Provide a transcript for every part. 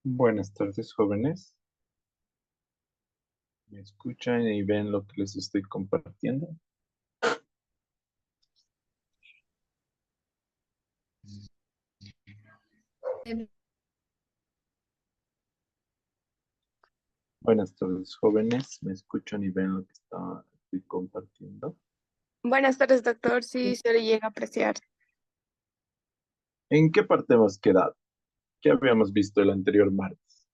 Buenas tardes, jóvenes. ¿Me escuchan y ven lo que les estoy compartiendo? Buenas tardes, jóvenes. ¿Me escuchan y ven lo que estoy compartiendo? Buenas tardes, doctor. Sí, se le llega a apreciar. ¿En qué parte hemos quedado? ¿Qué habíamos visto el anterior martes?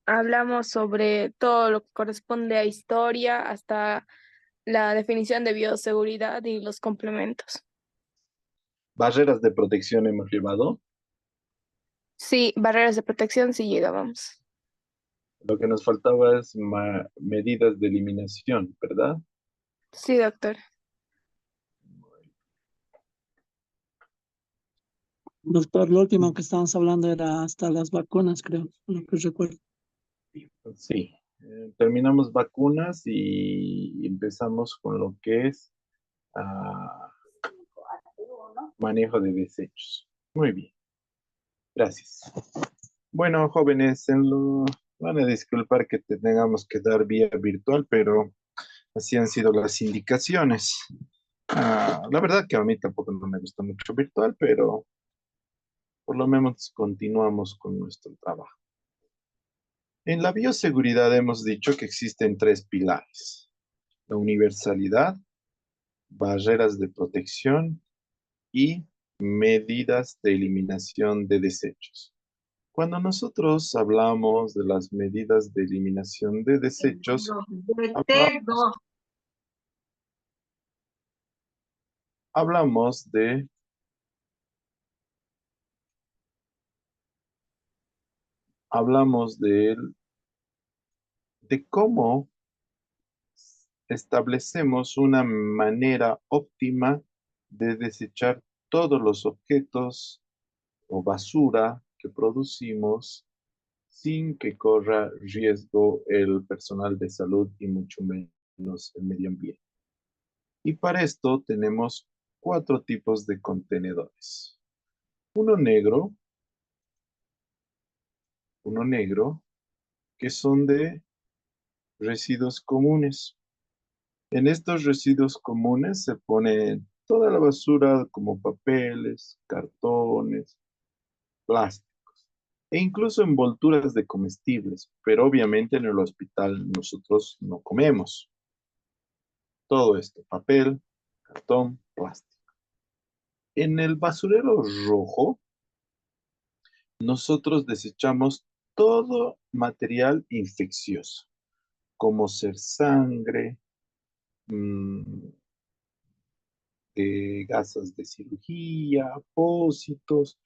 Hablamos sobre todo lo que corresponde a historia hasta la definición de bioseguridad y los complementos. Barreras de protección hemos llevado. Sí, barreras de protección, sí llegábamos. Lo que nos faltaba es medidas de eliminación, ¿verdad? Sí, doctor. Doctor, lo último que estábamos hablando era hasta las vacunas, creo, lo que recuerdo. Sí. Terminamos vacunas y empezamos con lo que es manejo de desechos. Muy bien. Gracias. Bueno, jóvenes, van a disculpar que te tengamos que dar vía virtual, pero así han sido las indicaciones. La verdad que a mí tampoco no me gusta mucho virtual, pero por lo menos continuamos con nuestro trabajo. En la bioseguridad hemos dicho que existen tres pilares: la universalidad, barreras de protección y medidas de eliminación de desechos. Cuando nosotros hablamos de las medidas de eliminación de desechos, hablamos, hablamos hablamos de cómo establecemos una manera óptima de desechar todos los objetos o basura que producimos sin que corra riesgo el personal de salud y mucho menos el medio ambiente. Y para esto tenemos cuatro tipos de contenedores. Uno negro, uno negro, que son de residuos comunes. En estos residuos comunes se pone toda la basura como papeles, cartones, plásticos e incluso envolturas de comestibles, pero obviamente en el hospital nosotros no comemos todo esto: papel, cartón, plástico. En el basurero rojo nosotros desechamos todo material infeccioso, como ser sangre, mm, gasas de cirugía, apósitos,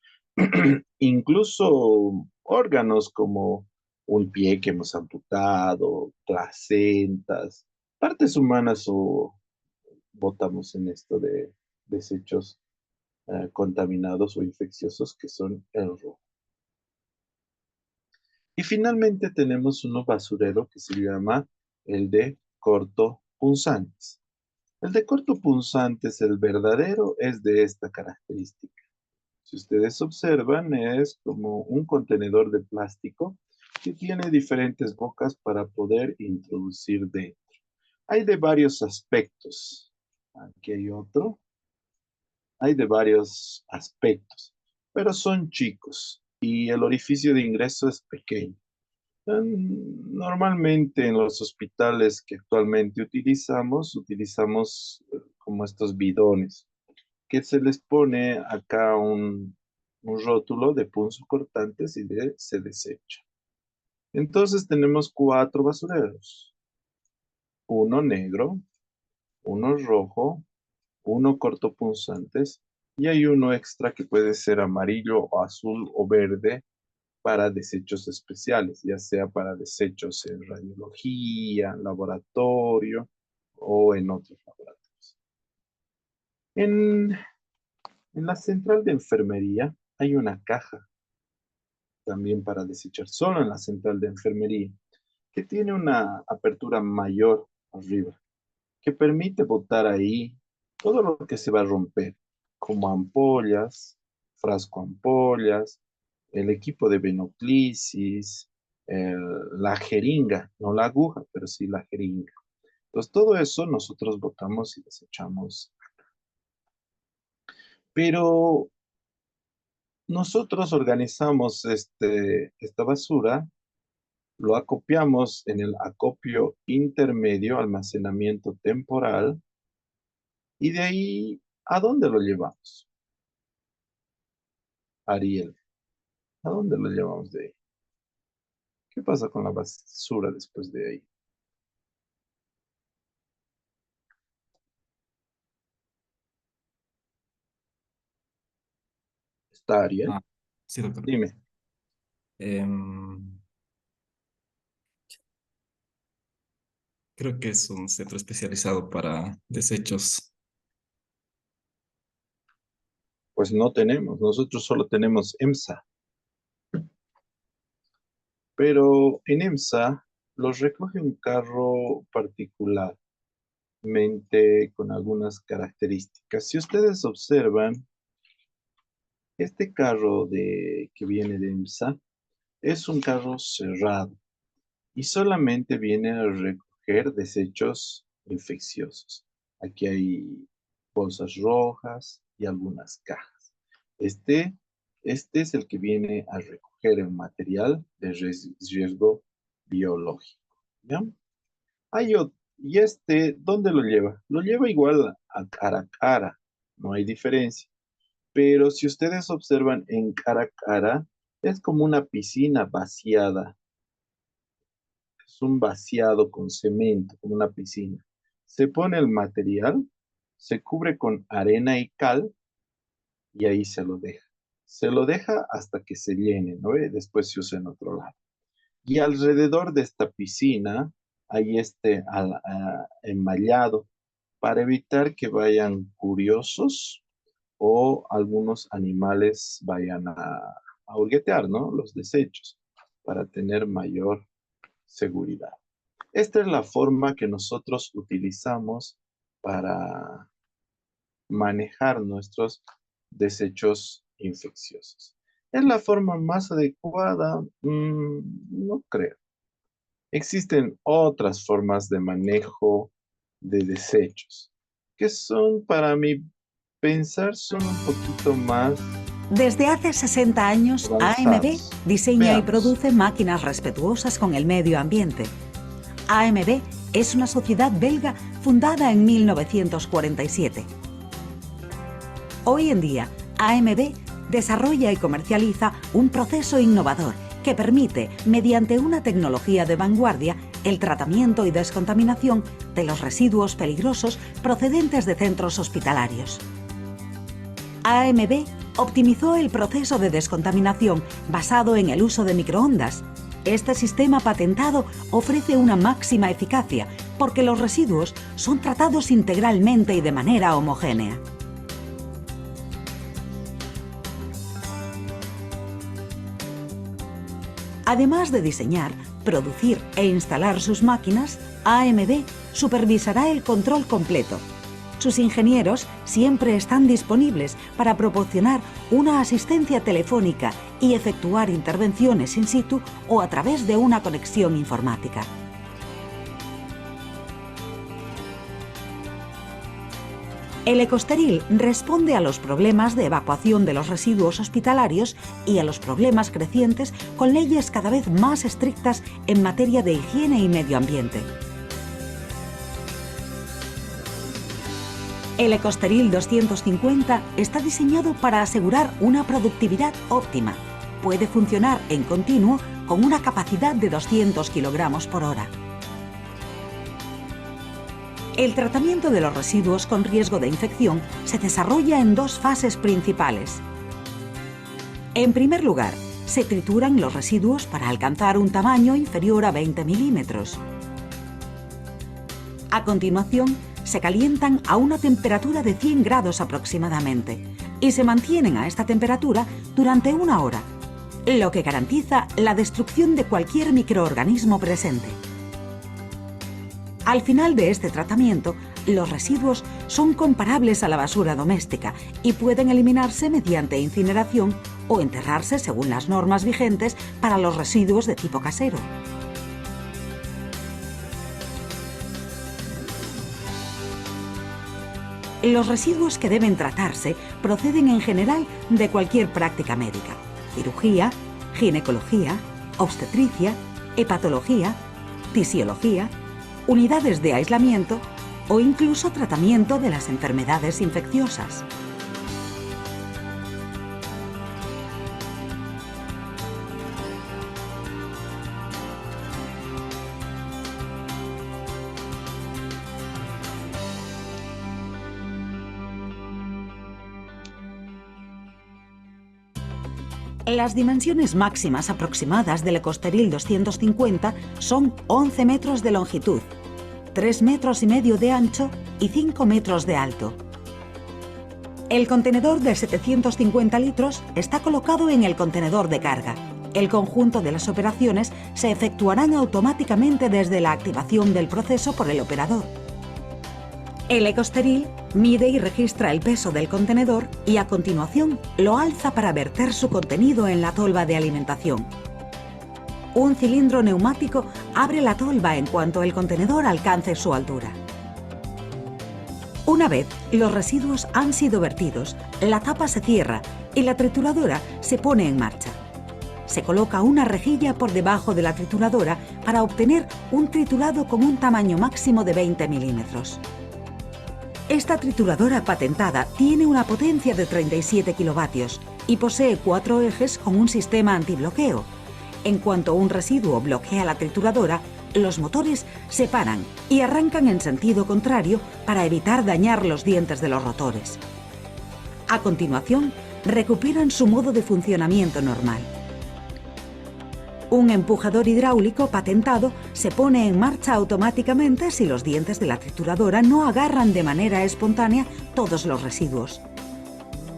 incluso órganos como un pie que hemos amputado, placentas, partes humanas o botamos en esto de desechos contaminados o infecciosos que son el rojo. Y finalmente tenemos uno basurero que se llama el de cortopunzantes. El de cortopunzantes, el verdadero, es de esta característica. Si ustedes observan, es como un contenedor de plástico que tiene diferentes bocas para poder introducir dentro. Hay de varios aspectos. Aquí hay otro. Hay de varios aspectos, pero son chicos y el orificio de ingreso es pequeño. Normalmente en los hospitales que actualmente utilizamos como estos bidones, que se les pone acá un rótulo de punzocortantes y se desecha. Entonces tenemos cuatro basureros: uno negro, uno rojo, uno cortopunzantes y hay uno extra que puede ser amarillo o azul o verde para desechos especiales, ya sea para desechos en radiología, laboratorio o en otros laboratorios. En, en la central de enfermería hay una caja también para desechar, solo en la central de enfermería, que tiene una apertura mayor arriba, que permite botar ahí todo lo que se va a romper, como ampollas, frasco ampollas, el equipo de venoclisis, la jeringa, no la aguja, pero sí la jeringa. Entonces, todo eso nosotros botamos y desechamos. Pero nosotros organizamos esta basura, lo acopiamos en el acopio intermedio, almacenamiento temporal, y de ahí, ¿a dónde lo llevamos? Ariel, ¿a dónde lo llevamos de ahí? ¿Qué pasa con la basura después de ahí? ¿Está Ariel? Ah, sí, doctor. Dime. Em, Creo que es un centro especializado para desechos. Pues no tenemos, nosotros solo tenemos EMSA. Pero en EMSA los recoge un carro particularmente con algunas características. Si ustedes observan, este carro que viene de EMSA es un carro cerrado y solamente viene a recoger desechos infecciosos. Aquí hay bolsas rojas y algunas cajas. Este es el que viene a recoger el material de riesgo biológico. ¿Ya? Y ¿dónde lo lleva? Lo lleva igual a cara, no hay diferencia. Pero si ustedes observan en cara a cara, es como una piscina vaciada. Es un vaciado con cemento, como una piscina. Se pone el material, se cubre con arena y cal y ahí se lo deja. Se lo deja hasta que se llene, ¿no? Después se usa en otro lado. Y alrededor de esta piscina hay enmallado para evitar que vayan curiosos o algunos animales vayan a hurguetear, ¿no? Los desechos, para tener mayor seguridad. Esta es la forma que nosotros utilizamos para manejar nuestros desechos infecciosos. ¿Es la forma más adecuada? No creo. Existen otras formas de manejo de desechos que son, para mi pensar, son un poquito más Desde hace 60 años, AMB avanzados. diseña y Veamos. produce máquinas respetuosas con el medio ambiente. AMB es una sociedad belga fundada en 1947. Hoy en día, AMB desarrolla y comercializa un proceso innovador que permite, mediante una tecnología de vanguardia, el tratamiento y descontaminación de los residuos peligrosos procedentes de centros hospitalarios. AMB optimizó el proceso de descontaminación basado en el uso de microondas. Este sistema patentado ofrece una máxima eficacia porque los residuos son tratados integralmente y de manera homogénea. Además de diseñar, producir e instalar sus máquinas, AMB supervisará el control completo. Sus ingenieros siempre están disponibles para proporcionar una asistencia telefónica y efectuar intervenciones in situ o a través de una conexión informática. El Ecosteril responde a los problemas de evacuación de los residuos hospitalarios y a los problemas crecientes con leyes cada vez más estrictas en materia de higiene y medio ambiente. El Ecosteril 250 está diseñado para asegurar una productividad óptima. Puede funcionar en continuo con una capacidad de 200 kilogramos por hora. El tratamiento de los residuos con riesgo de infección se desarrolla en dos fases principales. En primer lugar, se trituran los residuos para alcanzar un tamaño inferior a 20 milímetros. A continuación, se calientan a una temperatura de 100 grados aproximadamente y se mantienen a esta temperatura durante 1 hora, lo que garantiza la destrucción de cualquier microorganismo presente. Al final de este tratamiento, los residuos son comparables a la basura doméstica y pueden eliminarse mediante incineración o enterrarse según las normas vigentes para los residuos de tipo casero. Los residuos que deben tratarse proceden en general de cualquier práctica médica: cirugía, ginecología, obstetricia, hepatología, fisiología, unidades de aislamiento o incluso tratamiento de las enfermedades infecciosas. Las dimensiones máximas aproximadas del Ecosteril 250 son 11 metros de longitud, 3,5 metros de ancho y 5 metros de alto. El contenedor de 750 litros está colocado en el contenedor de carga. El conjunto de las operaciones se efectuarán automáticamente desde la activación del proceso por el operador. El Ecosteril mide y registra el peso del contenedor y a continuación lo alza para verter su contenido en la tolva de alimentación. Un cilindro neumático abre la tolva en cuanto el contenedor alcance su altura. Una vez los residuos han sido vertidos, la tapa se cierra y la trituradora se pone en marcha. Se coloca una rejilla por debajo de la trituradora para obtener un triturado con un tamaño máximo de 20 milímetros. Esta trituradora patentada tiene una potencia de 37 kilovatios y posee 4 ejes con un sistema antibloqueo. En cuanto un residuo bloquea la trituradora, los motores se paran y arrancan en sentido contrario para evitar dañar los dientes de los rotores. A continuación, recuperan su modo de funcionamiento normal. Un empujador hidráulico patentado se pone en marcha automáticamente si los dientes de la trituradora no agarran de manera espontánea todos los residuos.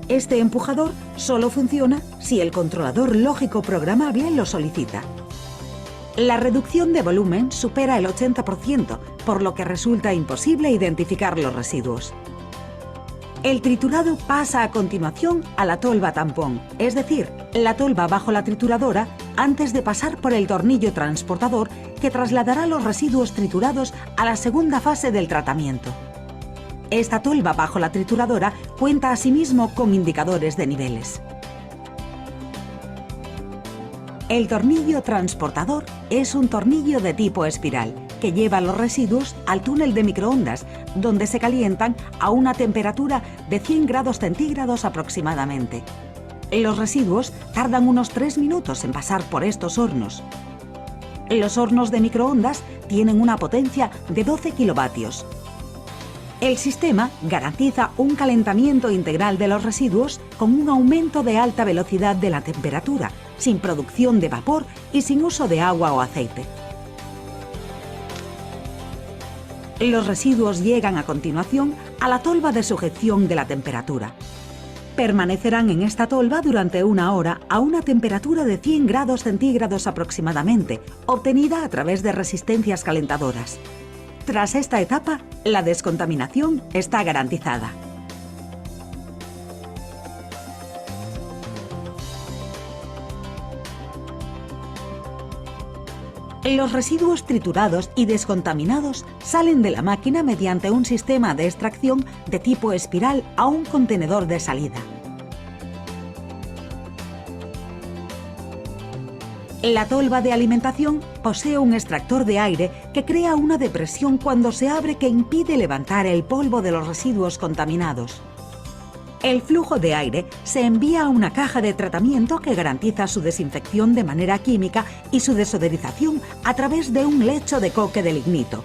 Este empujador solo funciona si el controlador lógico programable lo solicita. La reducción de volumen supera el 80%, por lo que resulta imposible identificar los residuos. El triturado pasa a continuación a la tolva tampón, es decir, la tolva bajo la trituradora antes de pasar por el tornillo transportador que trasladará los residuos triturados a la segunda fase del tratamiento. Esta tolva bajo la trituradora cuenta asimismo con indicadores de niveles. El tornillo transportador es un tornillo de tipo espiral que lleva los residuos al túnel de microondas, donde se calientan a una temperatura de 100 grados centígrados aproximadamente. Los residuos tardan unos 3 minutos en pasar por estos hornos. Los hornos de microondas tienen una potencia de 12 kilovatios. El sistema garantiza un calentamiento integral de los residuos con un aumento de alta velocidad de la temperatura, sin producción de vapor y sin uso de agua o aceite. Los residuos llegan a continuación a la tolva de sujeción de la temperatura. Permanecerán en esta tolva durante 1 hora a una temperatura de 100 grados centígrados aproximadamente, obtenida a través de resistencias calentadoras. Tras esta etapa, la descontaminación está garantizada. Los residuos triturados y descontaminados salen de la máquina mediante un sistema de extracción de tipo espiral a un contenedor de salida. La tolva de alimentación posee un extractor de aire que crea una depresión cuando se abre que impide levantar el polvo de los residuos contaminados. El flujo de aire se envía a una caja de tratamiento que garantiza su desinfección de manera química y su desodorización a través de un lecho de coque de lignito.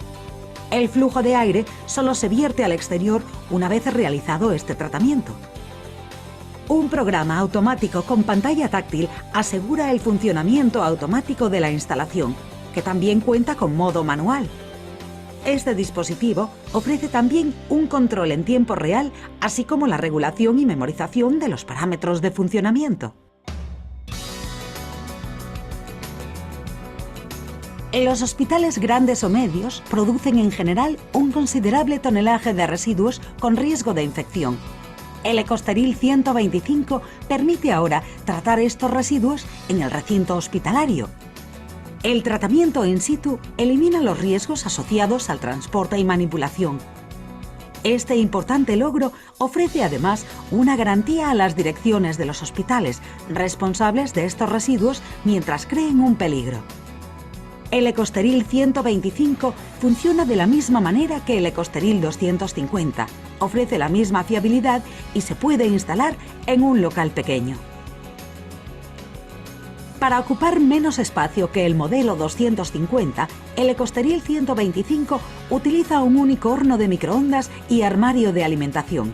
El flujo de aire solo se vierte al exterior una vez realizado este tratamiento. Un programa automático con pantalla táctil asegura el funcionamiento automático de la instalación, que también cuenta con modo manual. Este dispositivo ofrece también un control en tiempo real, así como la regulación y memorización de los parámetros de funcionamiento. Los hospitales grandes o medios producen en general un considerable tonelaje de residuos con riesgo de infección. El Ecosteril 125 permite ahora tratar estos residuos en el recinto hospitalario. El tratamiento in situ elimina los riesgos asociados al transporte y manipulación. Este importante logro ofrece además una garantía a las direcciones de los hospitales responsables de estos residuos mientras creen un peligro. El Ecosteril 125 funciona de la misma manera que el Ecosteril 250, ofrece la misma fiabilidad y se puede instalar en un local pequeño. Para ocupar menos espacio que el modelo 250, el Ecosteril 125 utiliza un único horno de microondas y armario de alimentación.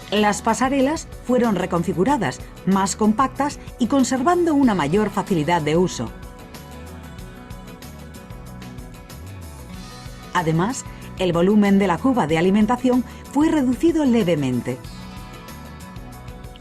Las pasarelas fueron reconfiguradas, más compactas y conservando una mayor facilidad de uso. Además, el volumen de la cuba de alimentación fue reducido levemente.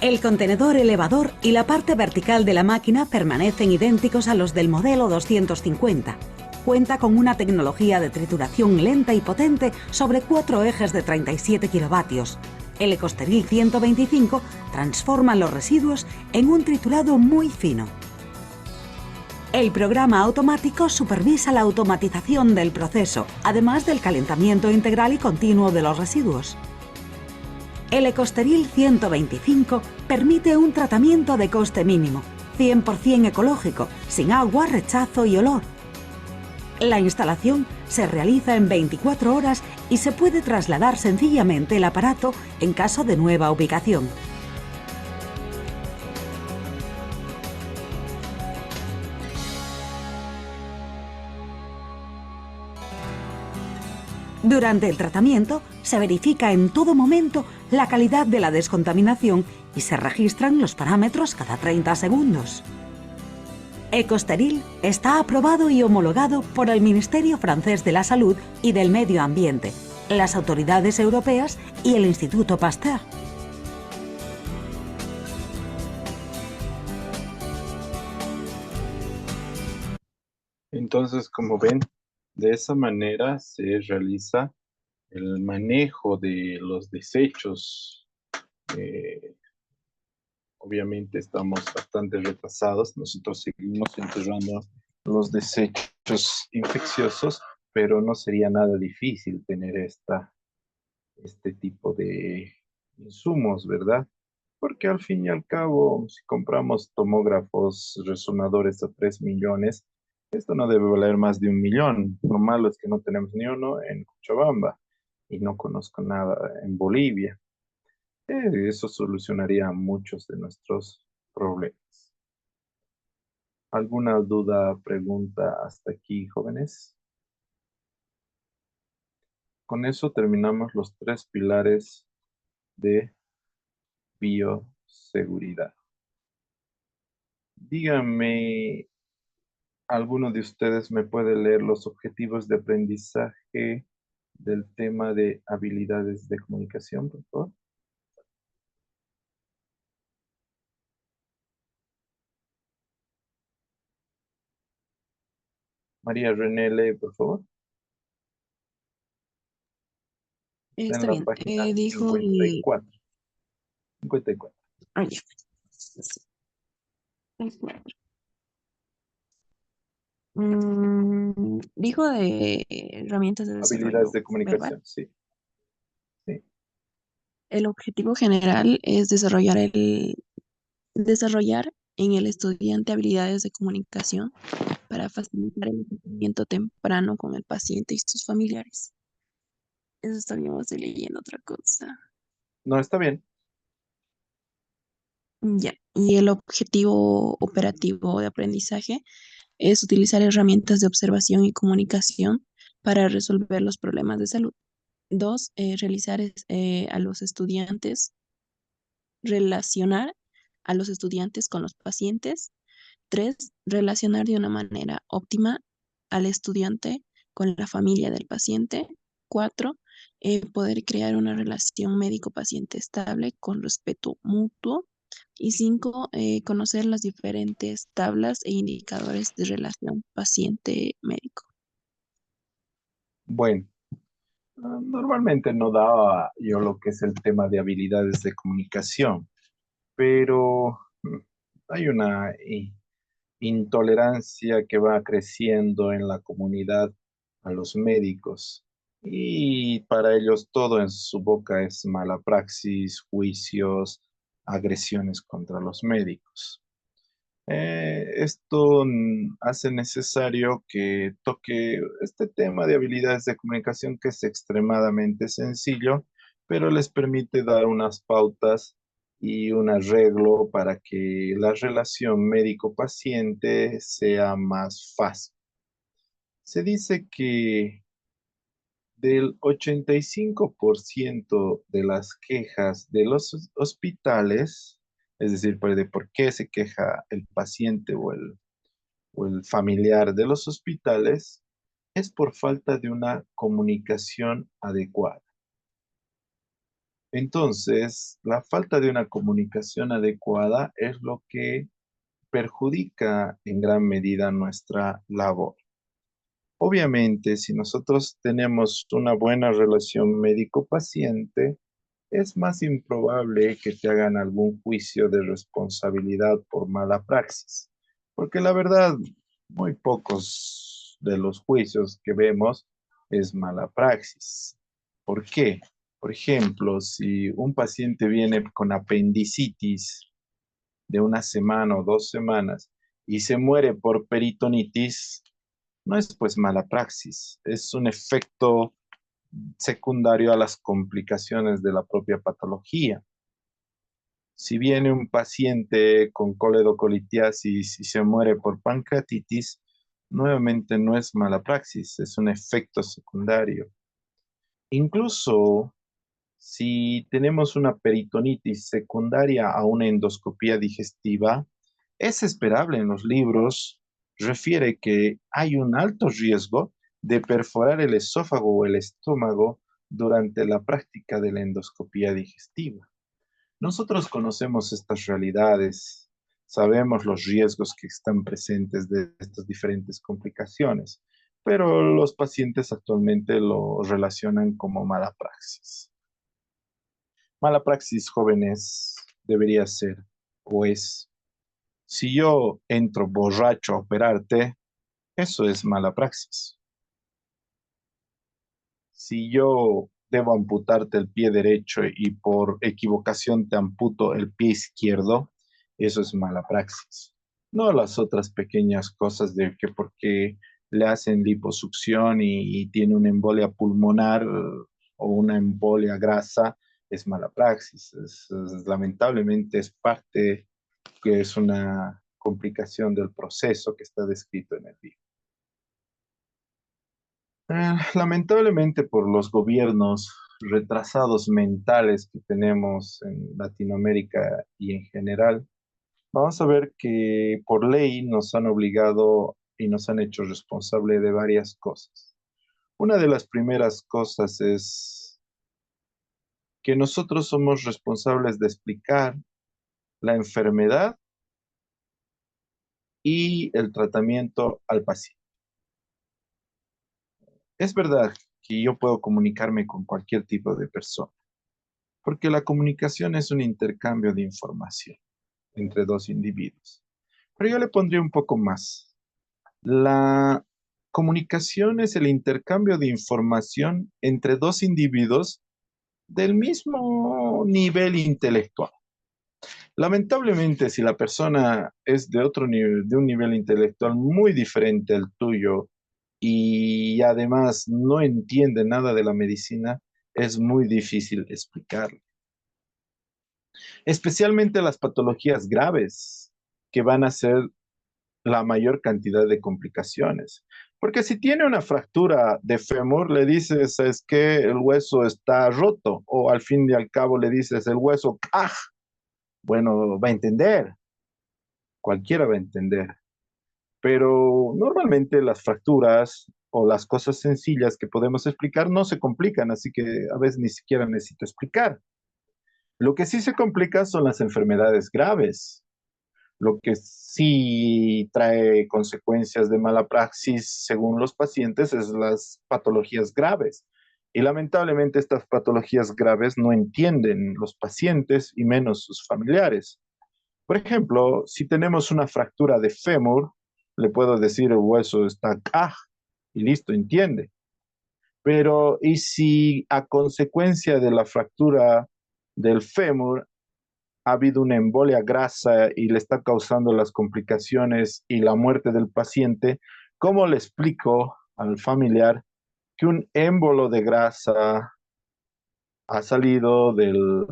El contenedor elevador y la parte vertical de la máquina permanecen idénticos a los del modelo 250. Cuenta con una tecnología de trituración lenta y potente sobre 4 ejes de 37 kilovatios. El Ecosteril 125 transforma los residuos en un triturado muy fino. El programa automático supervisa la automatización del proceso, además del calentamiento integral y continuo de los residuos. El Ecosteril 125 permite un tratamiento de coste mínimo, 100% ecológico, sin agua, rechazo y olor. La instalación se realiza en 24 horas y se puede trasladar sencillamente el aparato en caso de nueva ubicación. Durante el tratamiento se verifica en todo momento la calidad de la descontaminación y se registran los parámetros cada 30 segundos. Ecosteril está aprobado y homologado por el Ministerio francés de la Salud y del Medio Ambiente, las autoridades europeas y el Instituto Pasteur. Entonces, como ven, de esa manera se realiza el manejo de los desechos. Obviamente estamos bastante retrasados. Nosotros seguimos enterrando los desechos infecciosos, pero no sería nada difícil tener este tipo de insumos, ¿verdad? Porque al fin y al cabo, si compramos tomógrafos resonadores a 3 millones, esto no debe valer más de 1 millón. Lo malo es que no tenemos ni uno en Cochabamba y no conozco nada en Bolivia. Eso solucionaría muchos de nuestros problemas. ¿Alguna duda, pregunta hasta aquí, jóvenes? Con eso terminamos los 3 pilares de bioseguridad. Díganme, ¿alguno de ustedes me puede leer los objetivos de aprendizaje del tema de habilidades de comunicación, por favor? María René, lee, por favor. Está Está en la bien. página Dijo de... 54. 54. Ah, ya. Dijo de herramientas de Habilidades desarrollo de verbal. comunicación, sí. Sí. El objetivo general es desarrollar en el estudiante habilidades de comunicación para facilitar el entendimiento temprano con el paciente y sus familiares. Eso estaríamos leyendo otra cosa. No, está bien. Ya. Y el objetivo operativo de aprendizaje es utilizar herramientas de observación y comunicación para resolver los problemas de salud. 2, relacionar a los estudiantes con los pacientes. 3, relacionar de una manera óptima al estudiante con la familia del paciente. 4, poder crear una relación médico-paciente estable con respeto mutuo. Y 5, conocer las diferentes tablas e indicadores de relación paciente-médico. Bueno, normalmente no daba yo lo que es el tema de habilidades de comunicación, pero hay una intolerancia que va creciendo en la comunidad a los médicos y para ellos todo en su boca es mala praxis, juicios, agresiones contra los médicos. Esto hace necesario que toque este tema de habilidades de comunicación que es extremadamente sencillo, pero les permite dar unas pautas y un arreglo para que la relación médico-paciente sea más fácil. Se dice que del 85% de las quejas de los hospitales, es decir, pues, de por qué se queja el paciente o el familiar de los hospitales, es por falta de una comunicación adecuada. Entonces, la falta de una comunicación adecuada es lo que perjudica en gran medida nuestra labor. Obviamente, si nosotros tenemos una buena relación médico-paciente, es más improbable que te hagan algún juicio de responsabilidad por mala praxis, porque la verdad, muy pocos de los juicios que vemos es mala praxis. ¿Por qué? Por ejemplo, si un paciente viene con apendicitis de una semana o 2 semanas y se muere por peritonitis, no es pues mala praxis, es un efecto secundario a las complicaciones de la propia patología. Si viene un paciente con coledocolitiasis y se muere por pancreatitis, nuevamente no es mala praxis, es un efecto secundario. Incluso si tenemos una peritonitis secundaria a una endoscopía digestiva, es esperable en los libros, refiere que hay un alto riesgo de perforar el esófago o el estómago durante la práctica de la endoscopía digestiva. Nosotros conocemos estas realidades, sabemos los riesgos que están presentes de estas diferentes complicaciones, pero los pacientes actualmente lo relacionan como mala praxis. Mala praxis, jóvenes, debería ser o es, si yo entro borracho a operarte, eso es mala praxis. Si yo debo amputarte el pie derecho y por equivocación te amputo el pie izquierdo, eso es mala praxis. No las otras pequeñas cosas de que porque le hacen liposucción y tiene una embolia pulmonar o una embolia grasa, es mala praxis. Lamentablemente es parte que es una complicación del proceso que está descrito en el libro. Lamentablemente por los gobiernos retrasados mentales que tenemos en Latinoamérica y en general, vamos a ver que por ley nos han obligado y nos han hecho responsable de varias cosas. Una de las primeras cosas es que nosotros somos responsables de explicar la enfermedad y el tratamiento al paciente. Es verdad que yo puedo comunicarme con cualquier tipo de persona, porque la comunicación es un intercambio de información entre dos individuos. Pero yo le pondría un poco más. La comunicación es el intercambio de información entre dos individuos del mismo nivel intelectual. Lamentablemente, si la persona es de otro nivel, de un nivel intelectual muy diferente al tuyo y además no entiende nada de la medicina, es muy difícil explicarlo. Especialmente las patologías graves, que van a ser la mayor cantidad de complicaciones. Porque si tiene una fractura de fémur, le dices es que el hueso está roto, o al fin y al cabo le dices el hueso, ¡ah! Bueno, va a entender, cualquiera va a entender. Pero normalmente las fracturas o las cosas sencillas que podemos explicar no se complican, así que a veces ni siquiera necesito explicar. Lo que sí se complica son las enfermedades graves. Lo que sí trae consecuencias de mala praxis, según los pacientes, es las patologías graves. Y lamentablemente estas patologías graves no entienden los pacientes y menos sus familiares. Por ejemplo, si tenemos una fractura de fémur, le puedo decir el hueso está acá y listo, entiende. Pero, ¿y si a consecuencia de la fractura del fémur ha habido una embolia grasa y le está causando las complicaciones y la muerte del paciente? ¿Cómo le explico al familiar que un émbolo de grasa ha salido del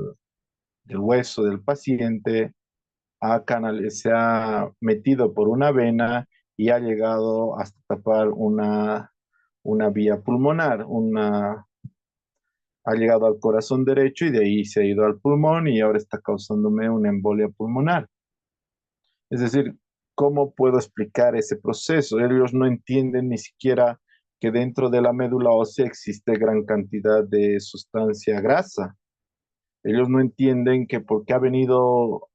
hueso del paciente, se ha metido por una vena y ha llegado hasta tapar una vía pulmonar, ha llegado al corazón derecho y de ahí se ha ido al pulmón y ahora está causándome una embolia pulmonar? Es decir, ¿cómo puedo explicar ese proceso? Ellos no entienden ni siquiera que dentro de la médula ósea existe gran cantidad de sustancia grasa. Ellos no entienden que porque ha venido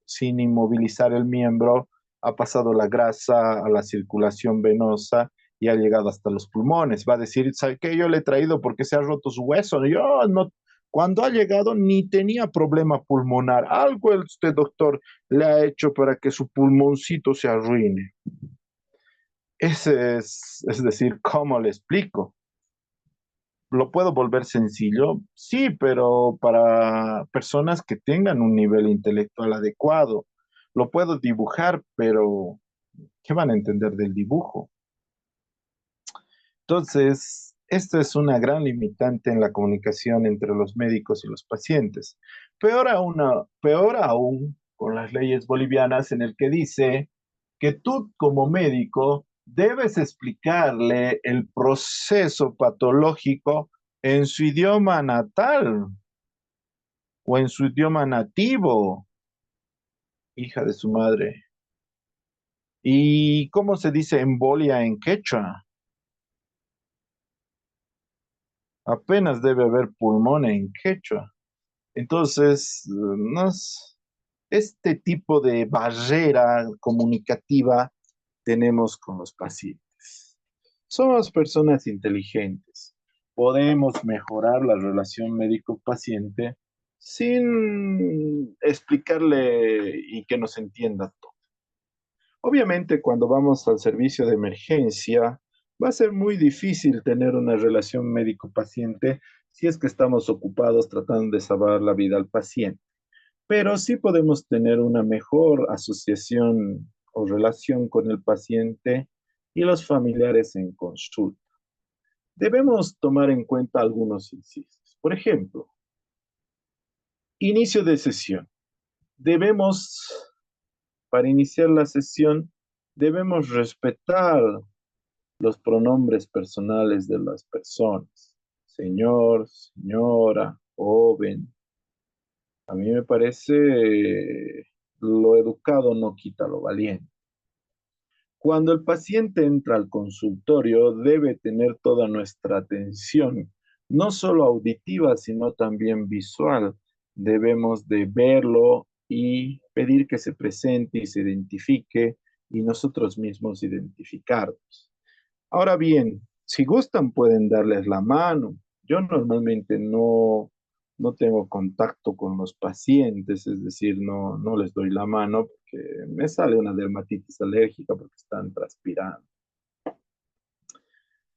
sin inmovilizar el miembro, ha pasado la grasa a la circulación venosa y ha llegado hasta los pulmones. Va a decir, ¿sabe qué? Yo le he traído porque se ha roto su hueso. Yo no, cuando ha llegado ni tenía problema pulmonar. Algo este doctor le ha hecho para que su pulmoncito se arruine. Es decir, ¿cómo le explico? ¿Lo puedo volver sencillo? Sí, pero para personas que tengan un nivel intelectual adecuado. Lo puedo dibujar, pero ¿qué van a entender del dibujo? Entonces, esto es una gran limitante en la comunicación entre los médicos y los pacientes. Peor aún con las leyes bolivianas en el que dice que tú como médico debes explicarle el proceso patológico en su idioma natal o en su idioma nativo, hija de su madre. ¿Y cómo se dice embolia en quechua? Apenas debe haber pulmón en quechua. Entonces, este tipo de barrera comunicativa tenemos con los pacientes. Somos personas inteligentes. Podemos mejorar la relación médico-paciente sin explicarle y que nos entienda todo. Obviamente, cuando vamos al servicio de emergencia, va a ser muy difícil tener una relación médico-paciente si es que estamos ocupados tratando de salvar la vida al paciente. Pero sí podemos tener una mejor asociación o relación con el paciente y los familiares en consulta. Debemos tomar en cuenta algunos incisos. Por ejemplo, inicio de sesión. Para iniciar la sesión, debemos respetar los pronombres personales de las personas. Señor, señora, joven. A mí me parece lo educado no quita lo valiente. Cuando el paciente entra al consultorio, debe tener toda nuestra atención, no solo auditiva, sino también visual. Debemos de verlo y pedir que se presente y se identifique y nosotros mismos identificarnos. Ahora bien, si gustan pueden darles la mano. Yo normalmente no tengo contacto con los pacientes, es decir, no les doy la mano porque me sale una dermatitis alérgica porque están transpirando.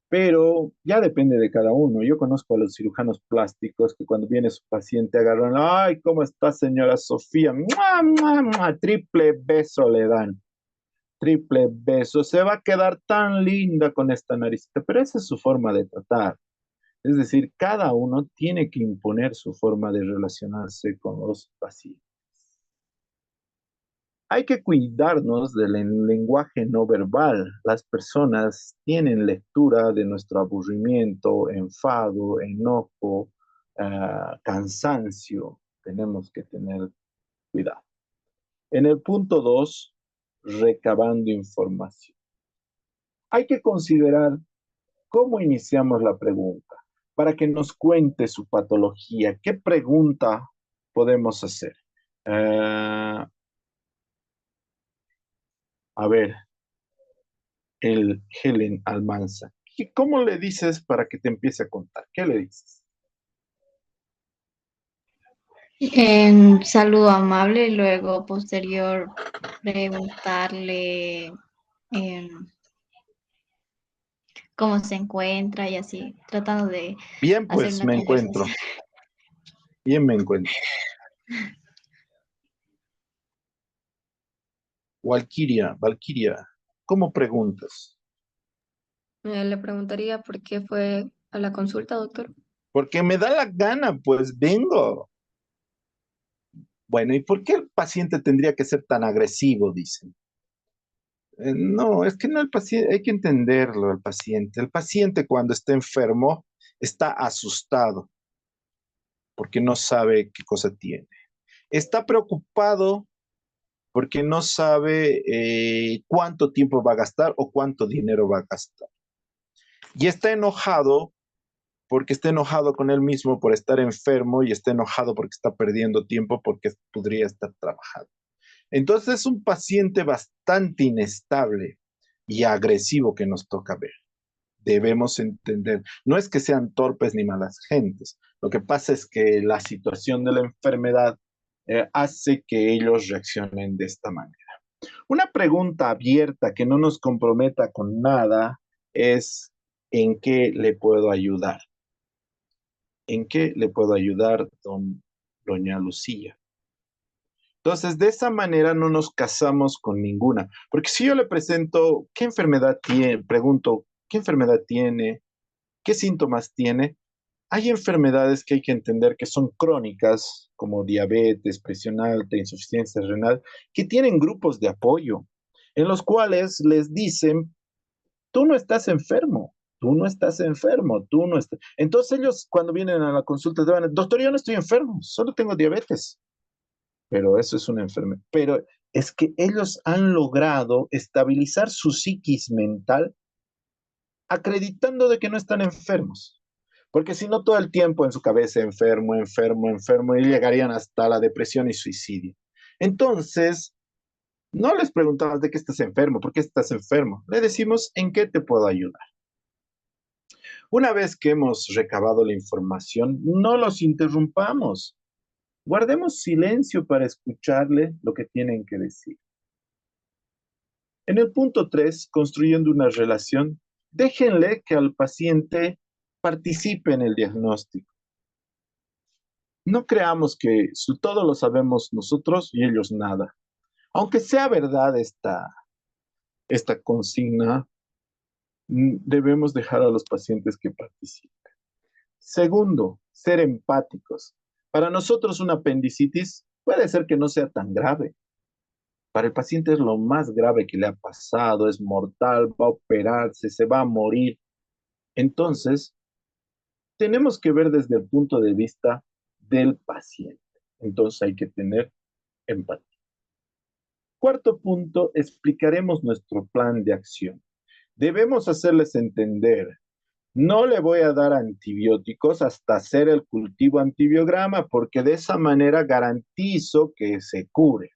Pero ya depende de cada uno. Yo conozco a los cirujanos plásticos que cuando viene su paciente agarran, ay, ¿cómo está señora Sofía? ¡Mua, mua, mua! Triple beso le dan. Triple beso. Se va a quedar tan linda con esta naricita, pero esa es su forma de tratar. Es decir, cada uno tiene que imponer su forma de relacionarse con los pacientes. Hay que cuidarnos del lenguaje no verbal. Las personas tienen lectura de nuestro aburrimiento, enfado, enojo, cansancio. Tenemos que tener cuidado. En el punto 2, recabando información. Hay que considerar cómo iniciamos la pregunta para que nos cuente su patología. ¿Qué pregunta podemos hacer? A ver, el Helen Almanza. ¿Cómo le dices para que te empiece a contar? ¿Qué le dices? En saludo amable, luego posterior preguntarle cómo se encuentra y así, tratando de Bien, hacer pues una me conversación. encuentro. Bien me encuentro. Valquiria, ¿cómo preguntas? Le preguntaría por qué fue a la consulta, doctor. Porque me da la gana, pues vengo. Bueno, ¿y por qué el paciente tendría que ser tan agresivo? Dicen. No, es que no el paciente, hay que entenderlo, el paciente. El paciente cuando está enfermo está asustado porque no sabe qué cosa tiene. Está preocupado porque no sabe cuánto tiempo va a gastar o cuánto dinero va a gastar. Y está enojado porque está enojado con él mismo por estar enfermo y está enojado porque está perdiendo tiempo porque podría estar trabajando. Entonces es un paciente bastante inestable y agresivo que nos toca ver. Debemos entender, no es que sean torpes ni malas gentes, lo que pasa es que la situación de la enfermedad hace que ellos reaccionen de esta manera. Una pregunta abierta que no nos comprometa con nada es ¿en qué le puedo ayudar? ¿En qué le puedo ayudar, doña Lucía? Entonces, de esa manera no nos casamos con ninguna. Porque si yo le presento, ¿qué enfermedad tiene? Pregunto, ¿qué enfermedad tiene? ¿Qué síntomas tiene? Hay enfermedades que hay que entender que son crónicas, como diabetes, presión alta, insuficiencia renal, que tienen grupos de apoyo, en los cuales les dicen, tú no estás enfermo, tú no estás enfermo, tú no estás. Entonces ellos cuando vienen a la consulta te van a decir, doctor, yo no estoy enfermo, solo tengo diabetes. Pero eso es una enfermedad. Pero es que ellos han logrado estabilizar su psiquis mental acreditando de que no están enfermos. Porque si no, todo el tiempo en su cabeza, enfermo, enfermo, enfermo, y llegarían hasta la depresión y suicidio. Entonces, no les preguntamos de qué estás enfermo, por qué estás enfermo. Le decimos, ¿en qué te puedo ayudar? Una vez que hemos recabado la información, no los interrumpamos. Guardemos silencio para escucharle lo que tienen que decir. En el punto 3, construyendo una relación, déjenle que al paciente participe en el diagnóstico. No creamos que todo lo sabemos nosotros y ellos nada. Aunque sea verdad esta consigna, debemos dejar a los pacientes que participen. Segundo, ser empáticos. Para nosotros una apendicitis puede ser que no sea tan grave. Para el paciente es lo más grave que le ha pasado, es mortal, va a operarse, se va a morir. Entonces, tenemos que ver desde el punto de vista del paciente. Entonces hay que tener empatía. Cuarto punto, explicaremos nuestro plan de acción. Debemos hacerles entender, no le voy a dar antibióticos hasta hacer el cultivo antibiograma, porque de esa manera garantizo que se cure.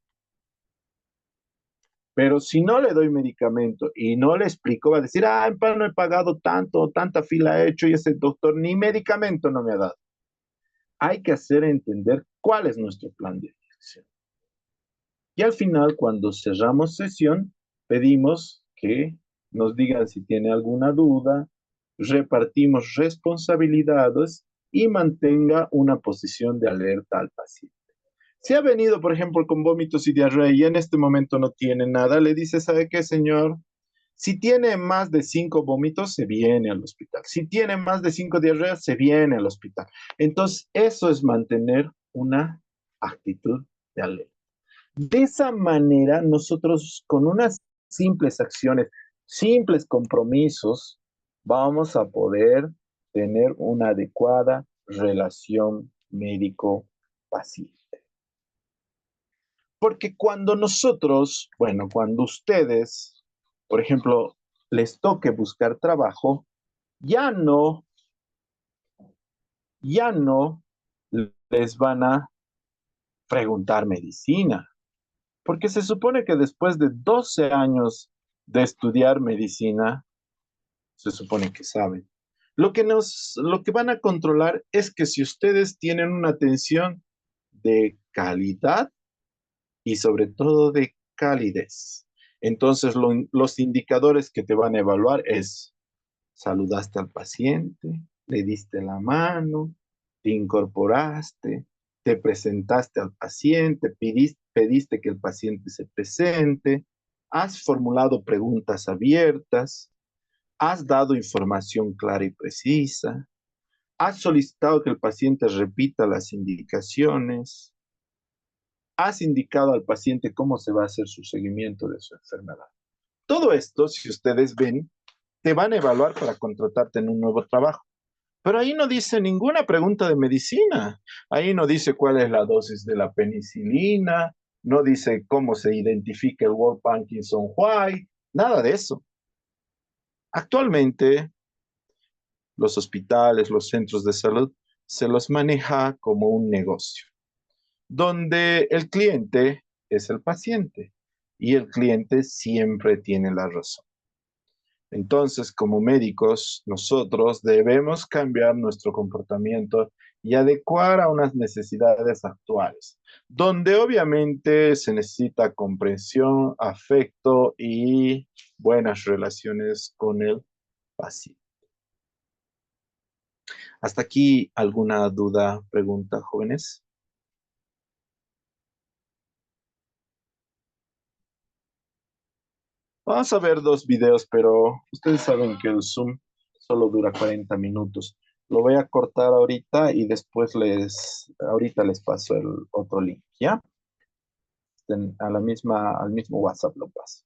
Pero si no le doy medicamento y no le explico, va a decir, no he pagado tanto, tanta fila he hecho y ese doctor ni medicamento no me ha dado. Hay que hacer entender cuál es nuestro plan de acción. Y al final, cuando cerramos sesión, pedimos que nos digan si tiene alguna duda, repartimos responsabilidades y mantenga una posición de alerta al paciente. Si ha venido, por ejemplo, con vómitos y diarrea y en este momento no tiene nada, le dice, ¿sabe qué, señor? Si tiene más de 5 vómitos, se viene al hospital. Si tiene más de 5 diarreas, se viene al hospital. Entonces, eso es mantener una actitud de alerta. De esa manera, nosotros con unas simples acciones, simples compromisos, vamos a poder tener una adecuada relación médico-paciente. Porque cuando nosotros, cuando ustedes, por ejemplo, les toque buscar trabajo, ya no les van a preguntar medicina, porque se supone que después de 12 años de estudiar medicina, se supone que saben. Lo que van a controlar es que si ustedes tienen una atención de calidad y sobre todo de calidez. Entonces, los indicadores que te van a evaluar es, saludaste al paciente, le diste la mano, te incorporaste, te presentaste al paciente, pediste que el paciente se presente, has formulado preguntas abiertas, has dado información clara y precisa, has solicitado que el paciente repita las indicaciones, has indicado al paciente cómo se va a hacer su seguimiento de su enfermedad. Todo esto, si ustedes ven, te van a evaluar para contratarte en un nuevo trabajo. Pero ahí no dice ninguna pregunta de medicina. Ahí no dice cuál es la dosis de la penicilina, no dice cómo se identifica el World Parkinson White, nada de eso. Actualmente, los hospitales, los centros de salud, se los maneja como un negocio, donde el cliente es el paciente y el cliente siempre tiene la razón. Entonces, como médicos, nosotros debemos cambiar nuestro comportamiento y adecuar a unas necesidades actuales, donde obviamente se necesita comprensión, afecto y buenas relaciones con el paciente. ¿Hasta aquí alguna duda, pregunta, jóvenes? Vamos a ver 2 videos, pero ustedes saben que el Zoom solo dura 40 minutos. Lo voy a cortar ahorita y después ahorita les paso el otro link, ¿ya? Al mismo WhatsApp lo paso.